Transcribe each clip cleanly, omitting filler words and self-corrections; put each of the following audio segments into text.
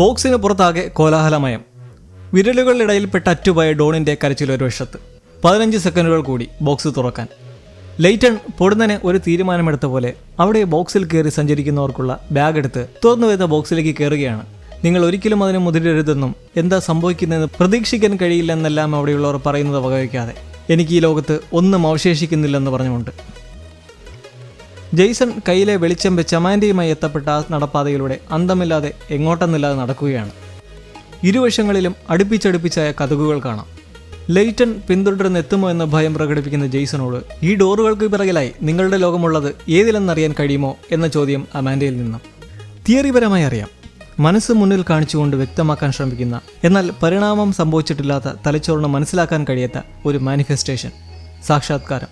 ബോക്സിന് പുറത്താകെ കോലാഹലമയം. വിരലുകളിടയിൽപ്പെട്ട അറ്റുപോയ ഡോണിന്റെ കരച്ചിൽ ഒരു വശത്ത്. 15 സെക്കൻഡുകൾ കൂടി ബോക്സ് തുറക്കാൻ. ലെയ്റ്റൺ പൊടുന്നനെ ഒരു തീരുമാനമെടുത്ത പോലെ അവിടെ ബോക്സിൽ കയറി സഞ്ചരിക്കുന്നവർക്കുള്ള ബാഗ് എടുത്ത് തുറന്നു വരുന്ന ബോക്സിലേക്ക് കയറുകയാണ്. നിങ്ങൾ ഒരിക്കലും അതിന് മുതിരരുതെന്നും എന്താ സംഭവിക്കുന്നതെന്ന് പ്രതീക്ഷിക്കാൻ കഴിയില്ലെന്നെല്ലാം അവിടെയുള്ളവർ പറയുന്നത് വകവയ്ക്കാതെ എനിക്ക് ഈ ലോകത്ത് ഒന്നും അവശേഷിക്കുന്നില്ലെന്ന് പറഞ്ഞുകൊണ്ട് ജെയ്സൺ കയ്യിലെ വെളിച്ചം വെച്ച് അമാൻഡയുമായി എത്തപ്പെട്ട ആ നടപ്പാതയിലൂടെ അന്തമില്ലാതെ എങ്ങോട്ടെന്നില്ലാതെ നടക്കുകയാണ്. ഇരുവശങ്ങളിലും അടുപ്പിച്ചടുപ്പിച്ചായ കതകുകൾ കാണാം. ലെയ്റ്റൺ പിന്തുടർന്ന് എത്തുമോ എന്ന ഭയം പ്രകടിപ്പിക്കുന്ന ജെയ്സണോട് ഈ ഡോറുകൾക്ക് പിറകിലായി നിങ്ങളുടെ ലോകമുള്ളത് ഏതിലെന്നറിയാൻ കഴിയുമോ എന്ന ചോദ്യം അമാൻഡയിൽ നിന്നും. തിയറിപരമായി അറിയാം, മനസ്സ് മുന്നിൽ കാണിച്ചുകൊണ്ട് വ്യക്തമാക്കാൻ ശ്രമിക്കുന്ന എന്നാൽ പരിണാമം സംഭവിച്ചിട്ടില്ലാത്ത തലച്ചോറിന് മനസ്സിലാക്കാൻ കഴിയാത്ത ഒരു മാനിഫെസ്റ്റേഷൻ, സാക്ഷാത്കാരം.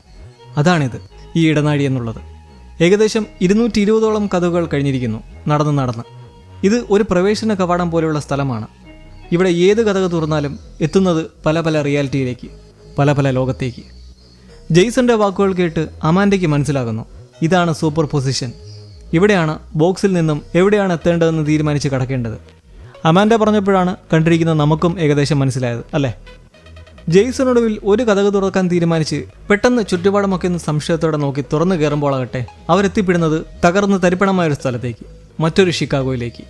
അതാണിത്, ഈ ഇടനാഴി എന്നുള്ളത്. ഏകദേശം 220ഓളം കഥകൾ കഴിഞ്ഞിരിക്കുന്നു നടന്ന്. ഇത് ഒരു പ്രവേശന കവാടം പോലെയുള്ള സ്ഥലമാണ്. ഇവിടെ ഏത് കഥകൾ തുറന്നാലും എത്തുന്നത് പല റിയാലിറ്റിയിലേക്ക്, പല ലോകത്തേക്ക്. ജെയ്സന്റെ വാക്കുകൾ കേട്ട് അമാൻഡയ്ക്ക് മനസ്സിലാകുന്നു, ഇതാണ് സൂപ്പർ പൊസിഷൻ. ഇവിടെയാണ് ബോക്സിൽ നിന്നും എവിടെയാണ് എത്തേണ്ടതെന്ന് തീരുമാനിച്ച് കടക്കേണ്ടത്. അമാൻഡ പറഞ്ഞപ്പോഴാണ് കണ്ടിരിക്കുന്ന നമുക്കും ഏകദേശം മനസ്സിലായത്, അല്ലേ? ജെയ്സണൊടുവിൽ ഒരു കഥക് തുറക്കാൻ തീരുമാനിച്ച് പെട്ടെന്ന് ചുറ്റുപാടുമൊക്കെ ഒന്ന് സംശയത്തോടെ നോക്കി തുറന്നു കയറുമ്പോളാകട്ടെ അവരെത്തിപ്പെടുന്നത് തകർന്ന് തരിപ്പണമായൊരു സ്ഥലത്തേക്ക്, മറ്റൊരു ഷിക്കാഗോയിലേക്ക്.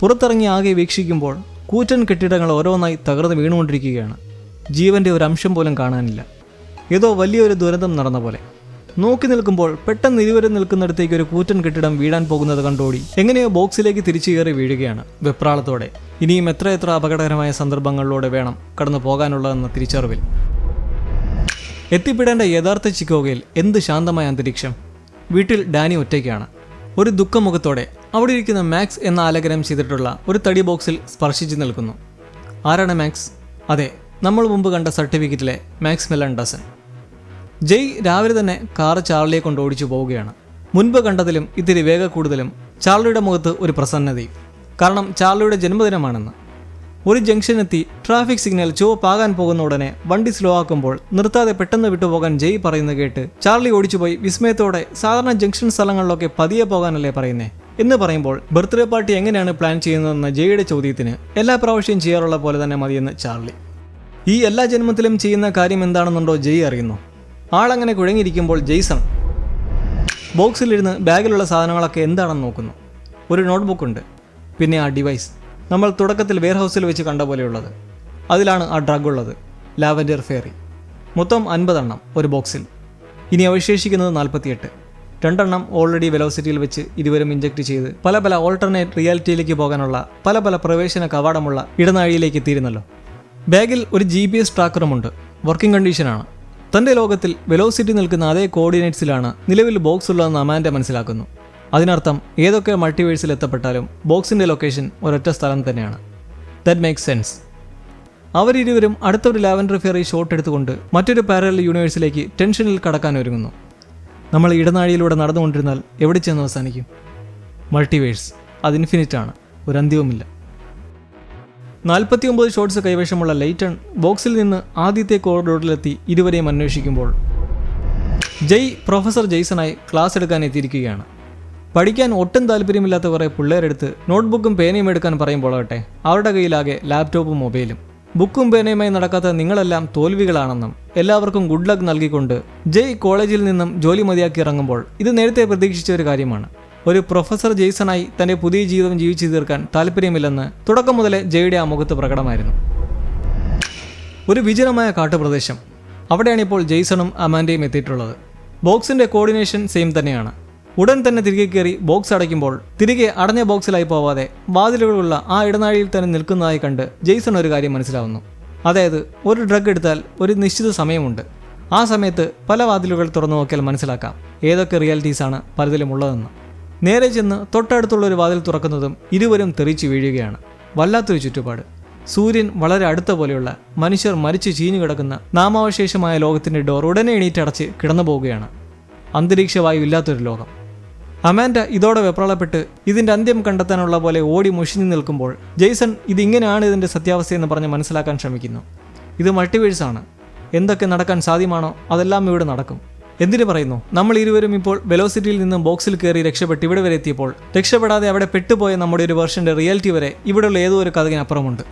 പുറത്തിറങ്ങി ആകെ വീക്ഷിക്കുമ്പോൾ കൂറ്റൻ കെട്ടിടങ്ങൾ ഓരോന്നായി തകർന്ന് വീണുകൊണ്ടിരിക്കുകയാണ്. ജീവന്റെ ഒരു അംശം പോലും കാണാനില്ല. ഏതോ വലിയൊരു ദുരന്തം നടന്ന പോലെ. നോക്കി നിൽക്കുമ്പോൾ പെട്ടെന്ന് ഇരുവരും നിൽക്കുന്നിടത്തേക്ക് ഒരു കൂറ്റൻ കെട്ടിടം വീഴാൻ പോകുന്നത് കണ്ടോടി എങ്ങനെയോ ബോക്സിലേക്ക് തിരിച്ചു കയറി വീഴുകയാണ് വെപ്രാളത്തോടെ. ഇനിയും എത്ര അപകടകരമായ സന്ദർഭങ്ങളിലൂടെ വേണം കടന്നു പോകാനുള്ളതെന്ന തിരിച്ചറിവിൽ. എത്തിപ്പെടേണ്ട യഥാർത്ഥ ചിക്കാഗോയിൽ എന്ത് ശാന്തമായ അന്തരീക്ഷം. വീട്ടിൽ ഡാനി ഒറ്റയ്ക്കാണ്. ഒരു ദുഃഖമുഖത്തോടെ അവിടെ ഇരിക്കുന്ന മാക്സ് എന്ന ആലേഖനം ചെയ്തിട്ടുള്ള ഒരു തടി ബോക്സിൽ സ്പർശിച്ചു നിൽക്കുന്നു. ആരാണ് മാക്സ്? അതെ, നമ്മൾ മുമ്പ് കണ്ട സർട്ടിഫിക്കറ്റിലെ മാക്സ് മെലൻഡസൻ. ജയ് രാവിലെ തന്നെ കാറ് ചാർലിയെ കൊണ്ട് ഓടിച്ചു പോവുകയാണ്. മുൻപ് കണ്ടതിലും ഇത്തിരി വേഗ കൂടുതലും ചാർലിയുടെ മുഖത്ത് ഒരു പ്രസന്നതയും. കാരണം ചാർലിയുടെ ജന്മദിനമാണെന്ന്. ഒരു ജംഗ്ഷനെത്തി ട്രാഫിക് സിഗ്നൽ ചുവപ്പാകാൻ പോകുന്ന ഉടനെ വണ്ടി സ്ലോ ആക്കുമ്പോൾ നിർത്താതെ പെട്ടെന്ന് വിട്ടുപോകാൻ ജയ് പറയുന്നത് കേട്ട് ചാർലി ഓടിച്ചുപോയി വിസ്മയത്തോടെ സാധാരണ ജംഗ്ഷൻ സ്ഥലങ്ങളിലൊക്കെ പതിയെ പോകാനല്ലേ പറയുന്നേ എന്ന് പറയുമ്പോൾ ബർത്ത്ഡേ പാർട്ടി എങ്ങനെയാണ് പ്ലാൻ ചെയ്യുന്നതെന്ന ജയുടെ ചോദ്യത്തിന് എല്ലാ പ്രാവശ്യം ചെയ്യാറുള്ള പോലെ തന്നെ മതിയെന്ന് ചാർലി. ഈ എല്ലാ ജന്മത്തിലും ചെയ്യുന്ന കാര്യം എന്താണെന്നുണ്ടോ ജയ് അറിയുന്നു. ആളങ്ങനെ കുഴങ്ങിയിരിക്കുമ്പോൾ ജെയ്സൺ ബോക്സിലിരുന്ന് ബാഗിലുള്ള സാധനങ്ങളൊക്കെ എന്താണെന്ന് നോക്കുന്നു. ഒരു നോട്ട്ബുക്ക് ഉണ്ട്, പിന്നെ ആ ഡിവൈസ് നമ്മൾ തുടക്കത്തിൽ വെയർഹൗസിൽ വെച്ച് കണ്ട പോലെയുള്ളത്. അതിലാണ് ആ ഡ്രഗ് ഉള്ളത്, ലാവൻഡർ ഫെയറി. മൊത്തം 50 എണ്ണം ഒരു ബോക്സിൽ. ഇനി അവശേഷിക്കുന്നത് 48. 2 എണ്ണം ഓൾറെഡി വെലോസിറ്റിയിൽ വെച്ച് ഇരുവരും ഇഞ്ചക്ട് ചെയ്ത് പല ഓൾട്ടർനേറ്റ് റിയാലിറ്റിയിലേക്ക് പോകാനുള്ള പല പ്രവേശന കവാടമുള്ള ഇടനാഴിയിലേക്ക് എത്തിയിരുന്നല്ലോ. ബാഗിൽ ഒരു GPS ട്രാക്കറുമുണ്ട്. വർക്കിംഗ് കണ്ടീഷനാണ്. തൻ്റെ ലോകത്തിൽ വെലോസിറ്റി നിൽക്കുന്ന അതേ കോർഡിനേറ്റ്സിലാണ് നിലവിൽ ബോക്സ് ഉള്ളതെന്ന് അമാൻഡ മനസ്സിലാക്കുന്നു. അതിനർത്ഥം ഏതൊക്കെ മൾട്ടിവേഴ്സിൽ എത്തപ്പെട്ടാലും ബോക്സിൻ്റെ ലൊക്കേഷൻ ഒരൊറ്റ സ്ഥലം തന്നെയാണ്. That makes sense. അവരിരുവരും അടുത്തൊരു ലാവൻഡർ ഫെയറി ഷോട്ട് എടുത്തുകൊണ്ട് മറ്റൊരു പാരലൽ യൂണിവേഴ്സിലേക്ക് ടെൻഷനിൽ കടക്കാൻ ഒരുങ്ങുന്നു. നമ്മൾ ഇടനാഴിയിലൂടെ നടന്നുകൊണ്ടിരുന്നാൽ എവിടെ ചെന്ന് അവസാനിക്കും? മൾട്ടിവേഴ്സ് അത് ഇൻഫിനിറ്റാണ്, ഒരു അന്ത്യവുമില്ല. 49 ഷോട്ട്സ് കൈവശമുള്ള ലെയ്റ്റൺ ബോക്സിൽ നിന്ന് ആദ്യത്തെ കോറിഡോറിലെത്തി ഇരുവരെയും അന്വേഷിക്കുമ്പോൾ ജയ് പ്രൊഫസർ ജെയ്സണായി ക്ലാസ് എടുക്കാൻ എത്തിയിരിക്കുകയാണ്. പഠിക്കാൻ ഒട്ടും താല്പര്യമില്ലാത്ത കുറേ പിള്ളേരെടുത്ത് നോട്ട്ബുക്കും പേനയും എടുക്കാൻ പറയുമ്പോഴാകട്ടെ അവരുടെ കയ്യിലാകെ ലാപ്ടോപ്പും മൊബൈലും. ബുക്കും പേനയുമായി നടക്കാത്ത നിങ്ങളെല്ലാം തോൽവികളാണെന്നും എല്ലാവർക്കും ഗുഡ് ലക്ക് നൽകിക്കൊണ്ട് ജയ് കോളേജിൽ നിന്നും ജോലി മതിയാക്കി ഇറങ്ങുമ്പോൾ ഇത് നേരത്തെ പ്രതീക്ഷിച്ച ഒരു കാര്യമാണ്. ഒരു പ്രൊഫസർ ജെയ്സണായി തൻ്റെ പുതിയ ജീവിതം ജീവിച്ചു തീർക്കാൻ താല്പര്യമില്ലെന്ന് തുടക്കം മുതലേ ജയുടെ ആ മുഖത്ത് പ്രകടമായിരുന്നു. ഒരു വിജനമായ കാട്ടുപ്രദേശം. അവിടെയാണിപ്പോൾ ജെയ്സണും അമാൻഡയും എത്തിയിട്ടുള്ളത്. ബോക്സിൻ്റെ കോർഡിനേഷൻ സെയിം തന്നെയാണ്. ഉടൻ തന്നെ തിരികെ കയറി ബോക്സ് അടയ്ക്കുമ്പോൾ തിരികെ അടഞ്ഞ ബോക്സിലായി പോവാതെ വാതിലുകളുള്ള ആ ഇടനാഴിയിൽ തന്നെ നിൽക്കുന്നതായി കണ്ട് ജെയ്സൺ ഒരു കാര്യം മനസ്സിലാവുന്നു. അതായത് ഒരു ഡ്രഗ് എടുത്താൽ ഒരു നിശ്ചിത സമയമുണ്ട്. ആ സമയത്ത് പല വാതിലുകൾ തുറന്നു നോക്കിയാൽ മനസ്സിലാക്കാം ഏതൊക്കെ റിയാലിറ്റീസാണ് പലതിലും ഉള്ളതെന്ന്. നേരെ ചെന്ന് തൊട്ടടുത്തുള്ളൊരു വാതിൽ തുറക്കുന്നതും ഇരുവരും തെറിച്ചു വീഴുകയാണ്. വല്ലാത്തൊരു ചുറ്റുപാട്. സൂര്യൻ വളരെ അടുത്ത പോലെയുള്ള മനുഷ്യർ മരിച്ചു ചീഞ്ഞു കിടക്കുന്ന നാമാവശേഷമായ ലോകത്തിൻ്റെ ഡോർ ഉടനെ എണീറ്റടച്ച് കിടന്നു പോവുകയാണ്. അന്തരീക്ഷവായു ഇല്ലാത്തൊരു ലോകം. അമാൻഡ ഇതോടെ വെപ്രാളപ്പെട്ട് ഇതിൻ്റെ അന്ത്യം കണ്ടെത്താനുള്ള പോലെ ഓടി മുഷിഞ്ഞു നിൽക്കുമ്പോൾ ജെയ്സൺ ഇതിങ്ങനെയാണ് ഇതിൻ്റെ സത്യാവസ്ഥയെന്ന് പറഞ്ഞ് മനസ്സിലാക്കാൻ ശ്രമിക്കുന്നു. ഇത് മൾട്ടിവേഴ്സാണ്. എന്തൊക്കെ നടക്കാൻ സാധ്യമാണോ അതെല്ലാം ഇവിടെ നടക്കും. എന്തിനു പറയുന്നു, നമ്മൾ ഇരുവരും ഇപ്പോൾ വെലോസിറ്റിയിൽ നിന്നും ബോക്സിൽ കയറി രക്ഷപ്പെട്ട് ഇവിടെ വരെ എത്തിയപ്പോൾ രക്ഷപ്പെടാതെ അവിടെ പെട്ടുപോയ നമ്മുടെ ഒരു വെർഷന്റെ റിയാലിറ്റി വരെ ഇവിടെയുള്ള ഏതോ ഒരു കഥകിനപ്പുറമുണ്ട്.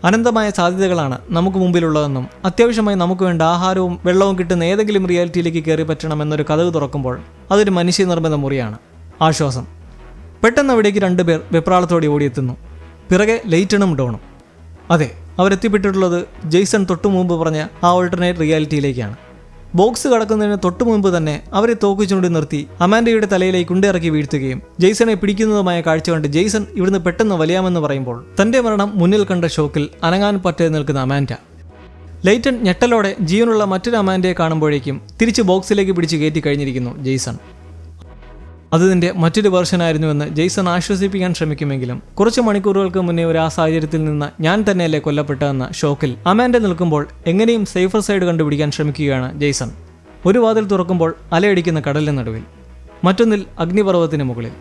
അനന്തമായ സാധ്യതകളാണ് നമുക്ക് മുമ്പിലുള്ളതെന്നും അത്യാവശ്യമായി നമുക്ക് വേണ്ട ആഹാരവും വെള്ളവും കിട്ടുന്ന ഏതെങ്കിലും റിയാലിറ്റിയിലേക്ക് കയറി പറ്റണമെന്നൊരു കഥക് തുറക്കുമ്പോൾ അതൊരു മനുഷ്യനിർമ്മിത മുറിയാണ്. ആശ്വാസം. പെട്ടെന്ന് അവിടേക്ക് രണ്ടുപേർ വെപ്രാളത്തോടെ ഓടിയെത്തുന്നു. പിറകെ ലെയ്റ്റണും ഡോണും. അതെ, അവരെത്തിപ്പെട്ടിട്ടുള്ളത് ജെയ്സൺ തൊട്ടു മുമ്പ് പറഞ്ഞ ആ ഓൾട്ടർനേറ്റ് റിയാലിറ്റിയിലേക്കാണ്. ബോക്സ് കടക്കുന്നതിന് തൊട്ടു മുമ്പ് തന്നെ അവരെ തോക്കുചൂണ്ടി നിർത്തി അമാൻഡയുടെ തലയിലേക്ക് ഉണ്ടിറക്കി വീഴ്ത്തുകയും ജെയ്സനെ പിടിക്കുന്നതുമായ കാഴ്ച കണ്ട് ജെയ്സൺ ഇവിടുന്ന് പെട്ടെന്ന് വലിയാമെന്ന് പറയുമ്പോൾ തന്റെ മരണം മുന്നിൽ കണ്ട ഷോക്കിൽ അനങ്ങാൻ പറ്റാതെ നിൽക്കുന്ന അമാൻഡ. ലെയ്റ്റൺ ഞെട്ടലോടെ ജീവനുള്ള മറ്റൊരു അമാൻഡയെ കാണുമ്പോഴേക്കും തിരിച്ച് ബോക്സിലേക്ക് പിടിച്ച് കയറ്റി കഴിഞ്ഞിരിക്കുന്നു ജെയ്സൺ. അത് നിന്റെ മറ്റൊരു വെർഷനായിരുന്നുവെന്ന് ജെയ്സൺ ആശ്വസിപ്പിക്കാൻ ശ്രമിക്കുമെങ്കിലും കുറച്ച് മണിക്കൂറുകൾക്ക് മുന്നേ ഒരു ആ സാഹചര്യത്തിൽ നിന്ന് ഞാൻ തന്നെയല്ലേ കൊല്ലപ്പെട്ടതെന്ന ഷോക്കിൽ അമാൻഡ നിൽക്കുമ്പോൾ എങ്ങനെയും സേഫർ സൈഡ് കണ്ടുപിടിക്കാൻ ശ്രമിക്കുകയാണ് ജെയ്സൺ. ഒരു വാതിൽ തുറക്കുമ്പോൾ അലയടിക്കുന്ന കടലിന് നടുവിൽ, മറ്റൊന്നിൽ അഗ്നിപർവ്വതത്തിന് മുകളിൽ,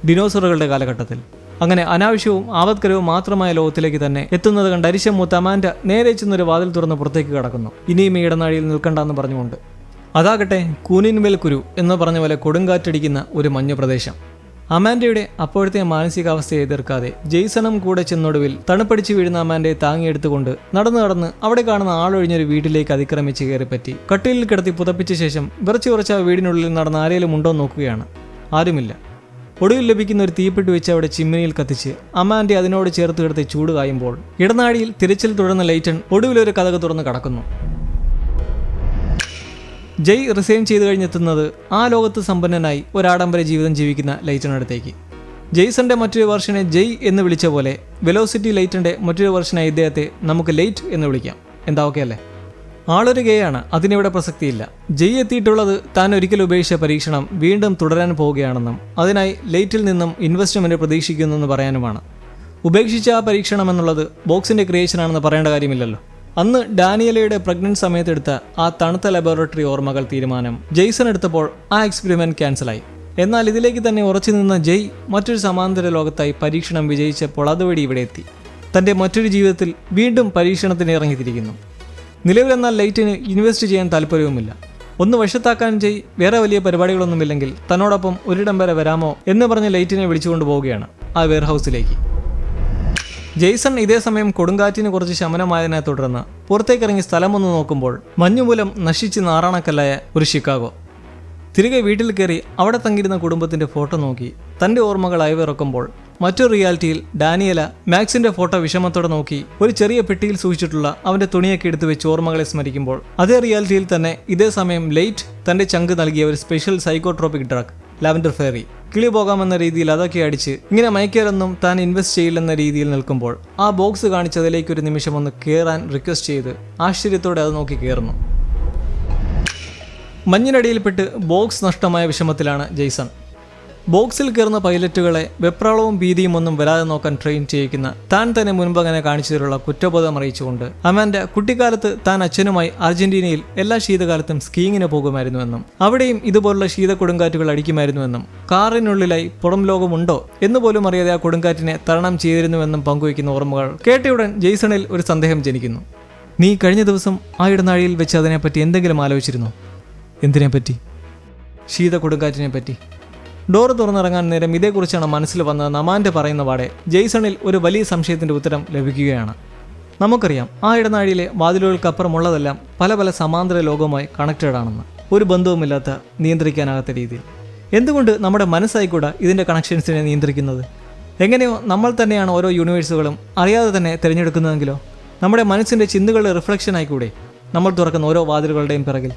ഡിനോസറുകളുടെ കാലഘട്ടത്തിൽ. അങ്ങനെ അനാവശ്യവും ആപത്കരവും മാത്രമായ ലോകത്തിലേക്ക് തന്നെ എത്തുന്നത് കണ്ട് അരിശം മൂത്ത അമാൻഡ നേരെ ചെന്നൊരു വാതിൽ തുറന്ന് പുറത്തേക്ക് കടക്കുന്നു. ഇനിയും ഈ ഇടനാഴിയിൽ നിൽക്കണ്ടെന്ന് പറഞ്ഞുകൊണ്ട്. അതാകട്ടെ കൂനിൻമേൽ കുരു എന്ന് പറഞ്ഞ പോലെ കൊടുങ്കാറ്റടിക്കുന്ന ഒരു മഞ്ഞു പ്രദേശം. അമാൻഡയുടെ അപ്പോഴത്തെ മാനസികാവസ്ഥയെ എതിർക്കാതെ ജെയ്സണും കൂടെ ചെന്നൊടുവിൽ തണുപ്പടിച്ച് വീഴുന്ന അമാൻഡയെ താങ്ങിയെടുത്തുകൊണ്ട് നടന്ന് അവിടെ കാണുന്ന ആളൊഴിഞ്ഞൊരു വീട്ടിലേക്ക് അതിക്രമിച്ച് കയറിപ്പറ്റി കട്ടിലിൽ കിടത്തി പുതപ്പിച്ച ശേഷം വിറച്ച് ആ വീടിനുള്ളിൽ നടന്ന ആരെങ്കിലും ഉണ്ടോ നോക്കുകയാണ്. ആരുമില്ല. ഒടുവിൽ ലഭിക്കുന്ന ഒരു തീപ്പെട്ടി വെച്ച് അവിടെ ചിമ്മിനിയിൽ കത്തിച്ച് അമാൻഡെ അതിനോട് ചേർത്ത് കിടത്തി ചൂട് കായുമ്പോൾ ഇടനാഴിയിൽ തിരച്ചിൽ തുടർന്ന ലെയ്റ്റൺ ഒടുവിലൊരു കതക് തുറന്ന് കടക്കുന്നു. ജയ് റിസൈൻ ചെയ്തു കഴിഞ്ഞെത്തുന്നത് ആ ലോകത്ത് സമ്പന്നനായി ഒരാഡംബര ജീവിതം ജീവിക്കുന്ന ലെയ്റ്റനടുത്തേക്ക്. ജെയ്സന്റെ മറ്റൊരു വെർഷനെ ജയ് എന്ന് വിളിച്ച പോലെ വെലോസിറ്റി ലെയ്റ്റന്റെ മറ്റൊരു വെർഷനായി ഇദ്ദേഹത്തെ നമുക്ക് ലെയ്റ്റ് എന്ന് വിളിക്കാം. എന്താ ഓക്കെ അല്ലേ? ആളൊരു ഗേയാണ്, അതിനിവിടെ പ്രസക്തിയില്ല. ജയ് എത്തിയിട്ടുള്ളത് താൻ ഒരിക്കൽ ഉപേക്ഷിച്ച പരീക്ഷണം വീണ്ടും തുടരാൻ പോവുകയാണെന്നും അതിനായി ലെയ്റ്റിൽ നിന്നും ഇൻവെസ്റ്റ്മെന്റ് പ്രതീക്ഷിക്കുന്നെന്ന് പറയാനുമാണ്. ഉപേക്ഷിച്ച ആ പരീക്ഷണം എന്നുള്ളത് ബോക്സിന്റെ ക്രിയേഷനാണെന്ന് പറയേണ്ട കാര്യമില്ലല്ലോ. അന്ന് ഡാനിയലയുടെ പ്രഗ്നന്റ് സമയത്തെടുത്ത ആ തണുത്ത ലബോറട്ടറി ഓർമ്മകൾ തീരുമാനം ജെയ്സൺ എടുത്തപ്പോൾ ആ എക്സ്പെരിമെന്റ് ക്യാൻസലായി. എന്നാൽ ഇതിലേക്ക് തന്നെ ഉറച്ചു നിന്ന ജയ് മറ്റൊരു സമാന്തര ലോകത്തായി പരീക്ഷണം വിജയിച്ചപ്പോൾ അതുവഴി ഇവിടെ എത്തി. തന്റെ മറ്റൊരു ജീവിതത്തിൽ വീണ്ടും പരീക്ഷണത്തിന് ഇറങ്ങിത്തിരിക്കുന്നു. നിലവിലെന്നാൽ ലൈറ്റിന് ഇൻവെസ്റ്റ് ചെയ്യാൻ താല്പര്യവുമില്ല. ഒന്ന് വശത്താക്കാൻ ജയ് വേറെ വലിയ പരിപാടികളൊന്നുമില്ലെങ്കിൽ തന്നോടൊപ്പം ഒരിടം വരെ വരാമോ എന്ന് പറഞ്ഞ് ലൈറ്റിനെ വിളിച്ചുകൊണ്ട് പോവുകയാണ് ആ വെയർഹൗസിലേക്ക്. ജെയ്സൺ ഇതേ സമയം കൊടുങ്കാറ്റിന് കുറച്ച് ശമനമായതിനെ തുടർന്ന് പുറത്തേക്കിറങ്ങി സ്ഥലമൊന്ന് നോക്കുമ്പോൾ മഞ്ഞുമൂലം നശിച്ച് നാറാണക്കല്ലായ ഒരു ഷിക്കാഗോ. തിരികെ വീട്ടിൽ കയറി അവിടെ തങ്ങിയിരുന്ന കുടുംബത്തിന്റെ ഫോട്ടോ നോക്കി തന്റെ ഓർമ്മകൾ അയവിറക്കുമ്പോൾ മറ്റൊരു റിയാലിറ്റിയിൽ ഡാനിയല മാക്സിന്റെ ഫോട്ടോ വിഷമത്തോടെ നോക്കി ഒരു ചെറിയ പെട്ടിയിൽ സൂക്ഷിച്ചിട്ടുള്ള അവന്റെ തുണിയൊക്കെ എടുത്തു വെച്ച് ഓർമ്മകളെ സ്മരിക്കുമ്പോൾ അതേ റിയാലിറ്റിയിൽ തന്നെ ഇതേ സമയം ലെയ്റ്റ് തന്റെ ചങ്ക് നൽകിയ ഒരു special psychotropic drug lavender fairy കിളി പോകാമെന്ന രീതിയിൽ അതൊക്കെ അടിച്ച് ഇങ്ങനെ മയക്കേറൊന്നും താൻ ഇൻവെസ്റ്റ് ചെയ്യില്ലെന്ന രീതിയിൽ നിൽക്കുമ്പോൾ ആ ബോക്സ് കാണിച്ചതിലേക്ക് ഒരു നിമിഷം ഒന്ന് കയറാൻ റിക്വസ്റ്റ് ചെയ്ത് ആശ്ചര്യത്തോടെ അത് നോക്കി കയറുന്നു. മഞ്ഞിനടിയിൽപ്പെട്ട് ബോക്സ് നഷ്ടമായ വിഷമത്തിലാണ് ജെയ്സൺ. ബോക്സിൽ കയറുന്ന പൈലറ്റുകളെ വെപ്രാളവും ഭീതിയും ഒന്നും വരാതെ നോക്കാൻ ട്രെയിൻ ചെയ്യിക്കുന്ന താൻ തന്നെ മുൻപങ്ങനെ കാണിച്ചതിലുള്ള കുറ്റബോധം അറിയിച്ചുകൊണ്ട് അമാൻഡ കുട്ടിക്കാലത്ത് താൻ അച്ഛനുമായി അർജന്റീനയിൽ എല്ലാ ശീതകാലത്തും സ്കീയിങ്ങിന് പോകുമായിരുന്നുവെന്നും അവിടെയും ഇതുപോലുള്ള ശീത കൊടുങ്കാറ്റുകൾ അടിക്കുമായിരുന്നുവെന്നും കാറിനുള്ളിലായി പുറം ലോകമുണ്ടോ എന്നുപോലും അറിയാതെ ആ കൊടുങ്കാറ്റിനെ തരണം ചെയ്തിരുന്നുവെന്നും പങ്കുവയ്ക്കുന്ന ഓർമ്മകൾ കേട്ടയുടൻ ജെയ്സണിൽ ഒരു സന്ദേഹം ജനിക്കുന്നു. നീ കഴിഞ്ഞ ദിവസം ആ ഇടനാഴിയിൽ വെച്ച് അതിനെപ്പറ്റി എന്തെങ്കിലും ആലോചിച്ചിരുന്നോ? എന്തിനെപ്പറ്റി? ശീത കൊടുങ്കാറ്റിനെ പറ്റി. ഡോറ് തുറന്നിറങ്ങാൻ നേരം ഇതേക്കുറിച്ചാണ് മനസ്സിൽ വന്നതെന്ന് അമാൻഡ പറയുന്ന പാടെ ജെയ്സണിൽ ഒരു വലിയ സംശയത്തിന്റെ ഉത്തരം ലഭിക്കുകയാണ്. നമുക്കറിയാം ആ ഇടനാഴിയിലെ വാതിലുകൾക്കപ്പുറമുള്ളതെല്ലാം പല പല സമാന്തര ലോകവുമായി കണക്റ്റഡ് ആണെന്ന്, ഒരു ബന്ധവുമില്ലാത്ത നിയന്ത്രിക്കാനാകാത്ത രീതിയിൽ. എന്തുകൊണ്ട് നമ്മുടെ മനസ്സായിക്കൂടാ ഇതിന്റെ കണക്ഷൻസിനെ നിയന്ത്രിക്കുന്നത്? എങ്ങനെയോ നമ്മൾ തന്നെയാണ് ഓരോ യൂണിവേഴ്സുകളും അറിയാതെ തന്നെ തിരഞ്ഞെടുക്കുന്നതെങ്കിലോ? നമ്മുടെ മനസ്സിന്റെ ചിന്തകളുടെ റിഫ്ലക്ഷൻ ആയിക്കൂടെ നമ്മൾ തുറക്കുന്ന ഓരോ വാതിലുകളുടെയും പിറകിൽ?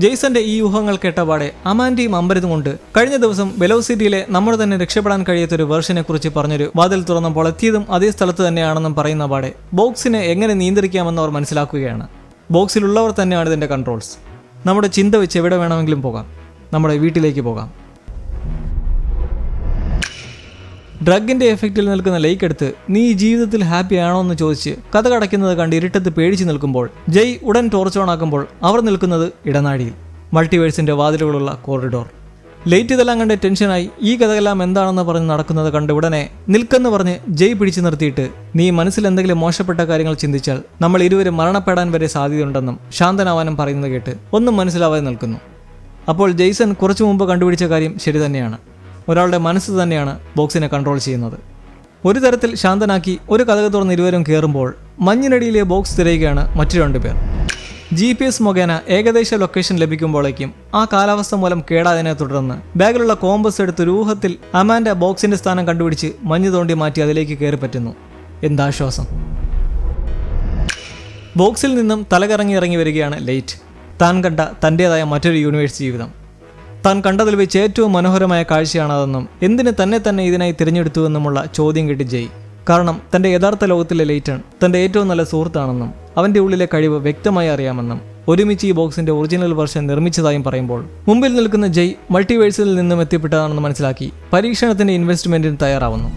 ജെയ്സന്റെ ഈ യൂഹങ്ങൾ കേട്ടപാടെ അമാൻഡയും അമ്പരതും കൊണ്ട് കഴിഞ്ഞ ദിവസം വെലോസിറ്റിയിലെ നമ്മൾ തന്നെ രക്ഷപ്പെടാൻ കഴിയാത്തൊരു വേർഷനെ കുറിച്ച് പറഞ്ഞൊരു വാതിൽ തുറന്നപ്പോൾ എത്തിയതും അതേ സ്ഥലത്ത് തന്നെയാണെന്നും പറയുന്ന പാടെ ബോക്സിനെ എങ്ങനെ നിയന്ത്രിക്കാമെന്ന് അവർ മനസ്സിലാക്കുകയാണ്. ബോക്സിലുള്ളവർ തന്നെയാണ് ഇതിന്റെ കൺട്രോൾസ്. നമ്മുടെ ചിന്ത വെച്ച് എവിടെ വേണമെങ്കിലും പോകാം, നമ്മുടെ വീട്ടിലേക്ക് പോകാം. ഡ്രഗിന്റെ എഫക്റ്റിൽ നിൽക്കുന്ന ലേക്ക് എടുത്ത് നീ ജീവിതത്തിൽ ഹാപ്പി ആണോ എന്ന് ചോദിച്ച് കഥ കടയ്ക്കുന്നത് കണ്ട് ഇരുട്ടത്ത് പേടിച്ച് നിൽക്കുമ്പോൾ ജയ് ഉടൻ ടോർച്ച് ഓൺ ആക്കുമ്പോൾ അവർ നിൽക്കുന്നത് ഇടനാഴിയിൽ, മൾട്ടിവേഴ്സിന്റെ വാതിലുകളുള്ള കോറിഡോർ. ലേറ്റ് ഇതെല്ലാം കണ്ട് ടെൻഷനായി ഈ കഥകളെല്ലാം എന്താണെന്ന് പറഞ്ഞ് നടക്കുന്നത് കണ്ട് ഉടനെ നിൽക്കെന്ന് പറഞ്ഞ് ജയ് പിടിച്ചു നിർത്തിയിട്ട് നീ മനസ്സിൽ എന്തെങ്കിലും മോശപ്പെട്ട കാര്യങ്ങൾ ചിന്തിച്ചാൽ നമ്മൾ ഇരുവരും മരണപ്പെടാൻ വരെ സാധ്യതയുണ്ടെന്നും ശാന്തനാവാനും പറയുന്നത് കേട്ട് ഒന്നും മനസ്സിലാവാതെ നിൽക്കുന്നു. അപ്പോൾ ജെയ്സൺ കുറച്ചു മുമ്പ് കണ്ടുപിടിച്ച കാര്യം ശരി തന്നെയാണ്. ഒരാളുടെ മനസ്സ് തന്നെയാണ് ബോക്സിനെ കൺട്രോൾ ചെയ്യുന്നത്. ഒരു തരത്തിൽ ശാന്തനാക്കി ഒരു കതക് തുറന്ന് ഇരുവരും കയറുമ്പോൾ മഞ്ഞിനടിയിലെ ബോക്സ് തിരയുകയാണ് മറ്റു 2 പേർ. GPS മുഖേന ഏകദേശ ലൊക്കേഷൻ ലഭിക്കുമ്പോഴേക്കും ആ കാലാവസ്ഥ മൂലം കേടായതിനെ തുടർന്ന് ബാഗിലുള്ള കോമ്പസ് എടുത്ത് രൂഹത്തിൽ അമാൻഡ ബോക്സിന്റെ സ്ഥാനം കണ്ടുപിടിച്ച് മഞ്ഞ് തോണ്ടി മാറ്റി അതിലേക്ക് കയറി പറ്റുന്നു. എന്താശ്വാസം! ബോക്സിൽ നിന്നും തലകറങ്ങി ഇറങ്ങി വരികയാണ് ലൈറ്റ്. താൻ കണ്ട തൻ്റേതായ മറ്റൊരു യൂണിവേഴ്സ് ജീവിതം. താൻ കണ്ടതിൽ വെച്ച് ഏറ്റവും മനോഹരമായ കാഴ്ചയാണതെന്നും എന്തിന് തന്നെ ഇതിനായി തിരഞ്ഞെടുത്തുവെന്നുമുള്ള ചോദ്യം കേട്ട് ജയ്. കാരണം തൻ്റെ യഥാർത്ഥ ലോകത്തിലെ ലെയ്റ്റൺ തൻ്റെ ഏറ്റവും നല്ല സുഹൃത്താണെന്നും അവൻ്റെ ഉള്ളിലെ കഴിവ് വ്യക്തമായി അറിയാമെന്നും ഒരുമിച്ച് ഈ ബോക്സിൻ്റെ ഒറിജിനൽ വെർഷൻ നിർമ്മിച്ചതായും പറയുമ്പോൾ മുമ്പിൽ നിൽക്കുന്ന ജയ് മൾട്ടിവേഴ്സിൽ നിന്നും എത്തിപ്പെട്ടതാണെന്ന് മനസ്സിലാക്കി പരീക്ഷണത്തിൻ്റെ ഇൻവെസ്റ്റ്മെൻറ്റിന് തയ്യാറാവുന്നു.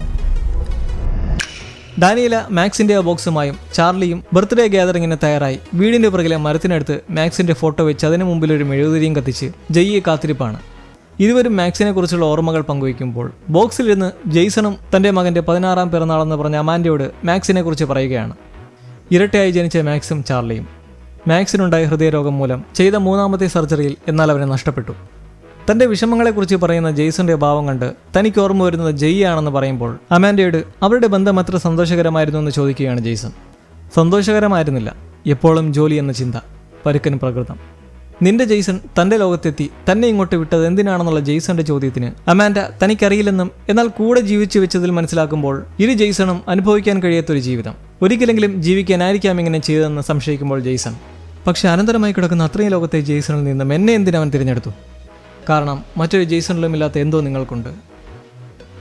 ഡാനിയല മാക്സിൻ്റെ ബോക്സുമായും ചാർലിയും ബർത്ത്ഡേ ഗ്യാതറിങ്ങിന് തയ്യാറായി വീടിൻ്റെ പുറകിലെ മരത്തിനടുത്ത് മാക്സിൻ്റെ ഫോട്ടോ വെച്ച് അതിനു മുമ്പിൽ ഒരു മെഴുകുതിരിയും കത്തിച്ച് ജയ്യെ കാത്തിരിപ്പാണ്. ഇരുവരും മാക്സിനെ കുറിച്ചുള്ള ഓർമ്മകൾ പങ്കുവയ്ക്കുമ്പോൾ ബോക്സിലിരുന്ന് ജെയ്സണും തൻ്റെ മകൻ്റെ 16ാം പിറന്നാളെന്ന് പറഞ്ഞ അമാൻഡയോട് മാക്സിനെ കുറിച്ച് പറയുകയാണ്. ഇരട്ടയായി ജനിച്ച മാക്സും ചാർലിയും. മാക്സിനുണ്ടായ ഹൃദയരോഗം മൂലം ചെയ്ത 3ാമത്തെ സർജറിയിൽ എന്നാൽ അവനെ നഷ്ടപ്പെട്ടു. തൻ്റെ വിഷമങ്ങളെക്കുറിച്ച് പറയുന്ന ജെയ്സന്റെ ഭാവം കണ്ട് തനിക്ക് ഓർമ്മ വരുന്നത് ജയ് ആണെന്ന് പറയുമ്പോൾ അമാൻഡയോട് അവരുടെ ബന്ധം എത്ര സന്തോഷകരമായിരുന്നു എന്ന് ചോദിക്കുകയാണ് ജെയ്സൺ. സന്തോഷകരമായിരുന്നില്ല, എപ്പോഴും ജോലി എന്ന ചിന്ത, പരുക്കൻ പ്രകൃതം. നിന്റെ ജെയ്സൺ തൻ്റെ ലോകത്തെത്തി തന്നെ ഇങ്ങോട്ട് വിട്ടത് എന്തിനാണെന്നുള്ള ജെയ്സന്റെ ചോദ്യത്തിന് അമാൻഡ തനിക്കറിയില്ലെന്നും എന്നാൽ കൂടെ ജീവിച്ചു വെച്ചതിൽ മനസ്സിലാക്കുമ്പോൾ ഇരു ജെയ്സണും അനുഭവിക്കാൻ കഴിയാത്തൊരു ജീവിതം, ഒരിക്കലെങ്കിലും ജീവിക്കാനായിരിക്കാം ഇങ്ങനെ ചെയ്തതെന്ന് സംശയിക്കുമ്പോൾ ജെയ്സൺ, പക്ഷെ അനന്തരമായി കിടക്കുന്ന അത്രയും ലോകത്തെ ജെയ്സണിൽ നിന്നും എന്നെ എന്തിനവൻ തിരഞ്ഞെടുത്തു? കാരണം മറ്റൊരു ജെയ്സണിലും ഇല്ലാത്ത എന്തോ നിങ്ങൾക്കുണ്ട്.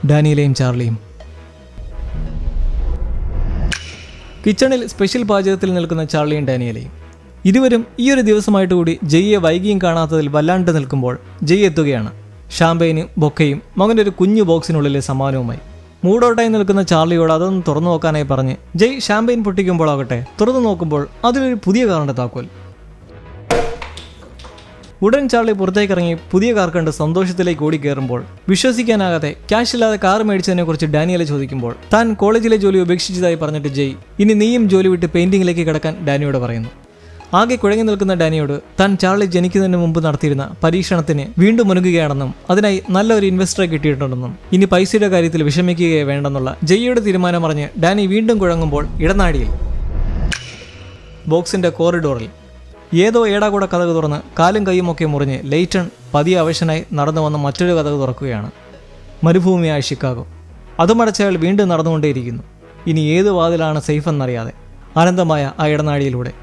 ഡാനിയലയും ചാർലിയും. കിച്ചണിൽ സ്പെഷ്യൽ പാചകത്തിൽ നിൽക്കുന്ന ചാർലിയും ഡാനിയലയും. ഇരുവരും ഈ ഒരു ദിവസമായിട്ട് കൂടി ജയ്യെ വൈകിയും കാണാത്തതിൽ വല്ലാണ്ട് നിൽക്കുമ്പോൾ ജയ് എത്തുകയാണ്. ഷാമ്പെയിനും ബൊക്കയും മകൻ്റെ ഒരു കുഞ്ഞു ബോക്സിനുള്ളിലെ സമ്മാനവുമായി. മൂടോട്ടായി നിൽക്കുന്ന ചാർലിയോട് അതൊന്ന് തുറന്നു നോക്കാനായി പറഞ്ഞ് ജയ് ഷാമ്പെയിൻ പൊട്ടിക്കുമ്പോഴാകട്ടെ തുറന്നു നോക്കുമ്പോൾ അതിലൊരു പുതിയ കാറിൻ്റെ താക്കോൽ. ഉടൻ ചാർലി പുറത്തേക്ക് ഇറങ്ങി പുതിയ കാർ കണ്ട് സന്തോഷത്തിലേക്ക് ഓടിക്കയറുമ്പോൾ വിശ്വസിക്കാനാകാതെ ക്യാഷ് ഇല്ലാതെ കാർ മേടിച്ചതിനെക്കുറിച്ച് ഡാനിയല ചോദിക്കുമ്പോൾ താൻ കോളേജിലെ ജോലി ഉപേക്ഷിച്ചതായി പറഞ്ഞിട്ട് ജയ് ഇനി നീയും ജോലി വിട്ട് പെയിന്റിങ്ങിലേക്ക് കിടക്കാൻ ഡാനിയോട് പറയുന്നു. ആകെ കുഴങ്ങി നിൽക്കുന്ന ഡാനിയോട് താൻ ചാർലി ജനിക്കുന്നതിന് മുമ്പ് നടത്തിയിരുന്ന പരീക്ഷണത്തിന് വീണ്ടും മുനുകുകയാണെന്നും അതിനായി നല്ലൊരു ഇൻവെസ്റ്ററെ കിട്ടിയിട്ടുണ്ടെന്നും ഇനി പൈസയുടെ കാര്യത്തിൽ വിഷമിക്കുകയേ വേണ്ടെന്നുള്ള ജയ്യുടെ തീരുമാനം പറഞ്ഞ് ഡാനി വീണ്ടും കുഴങ്ങുമ്പോൾ ഇടനാഴിയിൽ ബോക്സിന്റെ കോറിഡോറിൽ ഏതോ ഏടാകൂട കതക് തുറന്ന് കാലും കൈയുമൊക്കെ മുറിഞ്ഞ് ലെയ്റ്റൺ പതിയെ അവശനായി നടന്നു വന്ന് മറ്റൊരു കതക് തുറക്കുകയാണ്. മരുഭൂമിയായ ഷിക്കാഗോ. അതുമടച്ച് അയാൾ വീണ്ടും നടന്നുകൊണ്ടേയിരിക്കുന്നു. ഇനി ഏത് വാതിലാണ് സേഫ് എന്നറിയാതെ അനന്തമായ ആ ഇടനാഴിയിലൂടെ.